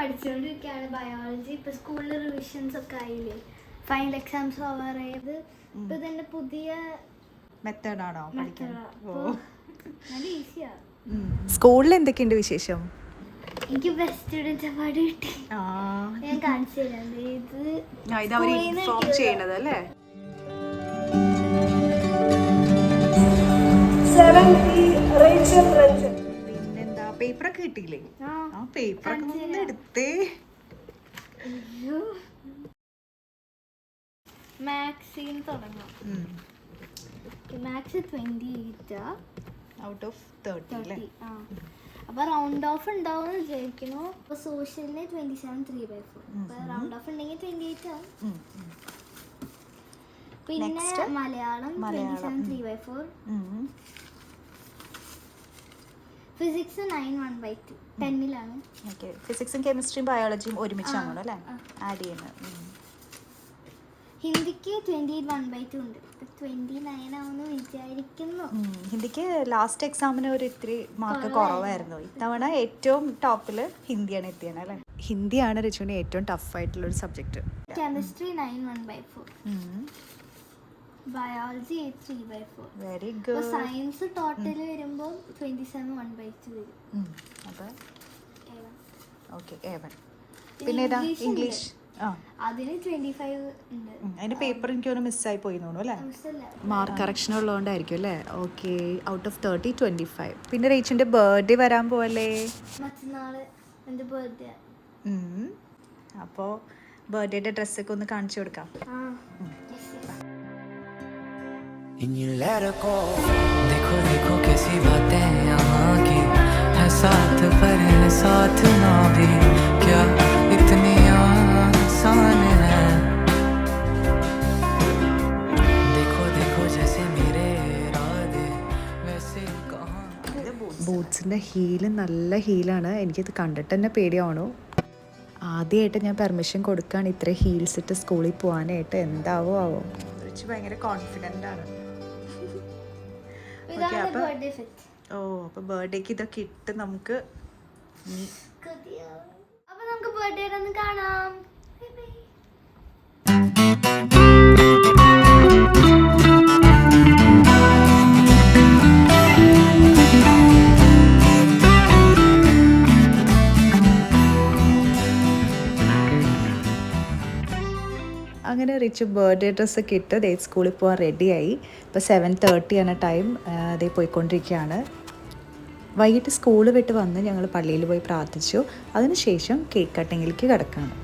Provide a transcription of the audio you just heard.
പഠിച്ചുകൊണ്ടിരിക്കുകയാണ് ബയോളജി. ഇപ്പൊ സ്കൂളിൽ റിവിഷൻസ് ഒക്കെ ആയില്ലേ, ഫൈനൽ എക്സാംസ് ഓവർ ആയത്. ഇപ്പൊ ഇതെന്റെ പുതിയ മെത്തേഡാണോ പഠിക്കാൻ? നല്ല ഈസിയാ. സ്കൂളിൽ എന്തൊക്കെയുണ്ട് വിശേഷം? എനിക്ക് ബെസ്റ്റ് സ്റ്റുഡൻറ് അവാർഡ് കിട്ടി. ഞാൻ കാണിച്ചു തരാം. പിന്നെന്താ, പേപ്പറൊക്കെ കിട്ടിയില്ലേ? ആ പേപ്പറൊക്കെ ഒന്ന് എടുത്തേ. മാത്സിന് തുടങ്ങാം. Maths 28 out of 30. അപ്പൊ റൗണ്ട് ഓഫ് ഉണ്ടാവും വിചാരിക്കുന്നു. അപ്പൊ സോഷ്യലിന് 27 3/4. റൗണ്ട് ഓഫ് ഉണ്ടെങ്കിൽ 28 ആവും. പിന്നെ മലയാളം 27 3/4. ഫിസിക്സ് 9 1/2 10ലാണ്. ഫിസിക്സും കെമിസ്ട്രിയും ബയോളജിയും ഒരുമിച്ചാണല്ലോ അല്ലേ ആഡ് ചെയ്യുന്നത്? ഹിന്ദിക്ക് 28 1/2 ഉണ്ട്. 29 ആവുമെന്ന് വിചാരിക്കുന്നു. ഹിന്ദിക്ക് ലാസ്റ്റ് എക്സാമിന് ഒരു ഇത്തിരി മാർക്ക് കുറവായിരുന്നു. ഇത്തവണ ഏറ്റവും ടോപ്പിൽ ഹിന്ദിയാണ് എത്തിയത് അല്ലേ? ഹിന്ദിയാണ് റിച്ചുവിന് ഏറ്റവും ടഫായിട്ടുള്ള ഒരു subject. Chemistry 9 1/4. Biology 8 3/4. Very good. Science total വരുമ്പോൾ 27 1/2 വരും. അപ്പോൾ ഓക്കെ A1. പിന്നെ ഏതാ? ഇംഗ്ലീഷ്. അതിന് 25 ഉണ്ട്. അതിന്റെ പേപ്പർ എനിക്കൊന്ന് മിസ്സായി പോയി തോന്നുന്നു അല്ലേ? മാർക്ക് കറക്ഷൻ ഉള്ളതുകൊണ്ടായിരിക്കും അല്ലേ? ഓക്കെ. Out of 30 25. പിന്നെ റേച്ചിന്റെ ബർത്ത്ഡേ വരാൻ പോവല്ലേ? മറ്റന്നാള് എൻ്റെ ബർത്ത്ഡേ. അപ്പോൾ ബർത്ത്ഡേയുടെ ഡ്രസ്സൊക്കെ ഒന്ന് കാണിച്ചു കൊടുക്കാം. देखो देखो कैसी बातें यहाँ की है, साथ पर है साथ ना भी, क्या इतनी आसान है। देखो देखो जैसे मेरे इरादे वैसे कहाँ. ബൂട്ട്സിൻ്റെ ഹീല് നല്ല ഹീലാണ്. എനിക്കിത് കണ്ടിട്ട് തന്നെ പേടിയാവണു. ആദ്യമായിട്ട് ഞാൻ പെർമിഷൻ കൊടുക്കുകയാണ് ഇത്ര ഹീൽസ് ഇട്ട് സ്കൂളിൽ പോകാനായിട്ട്. എന്താവോ ആവോ. ഭയങ്കര കോൺഫിഡൻ്റ് ആണ്. അപ്പോൾ ബർത്ത്ഡേക്ക് ഇതൊക്കെ ഇട്ട് നമുക്ക് ബർത്ത്ഡേ ഒന്ന് കാണാം. അങ്ങനെ റിച്ച് ബർത്ത്ഡേ ഡ്രസ്സൊക്കെ ഇട്ട് ദേ സ്കൂളിൽ പോകാൻ റെഡിയായി. ഇപ്പോൾ 7:30 ആണ് ടൈം. ദേ പോയിക്കൊണ്ടിരിക്കുകയാണ്. വൈകിട്ട് സ്കൂൾ വിട്ട് വന്ന് ഞങ്ങൾ പള്ളിയിൽ പോയി പ്രാർത്ഥിച്ചു. അതിനുശേഷം കേക്ക് കട്ടിങ്ങിലേക്ക് കിടക്കുകയാണ്.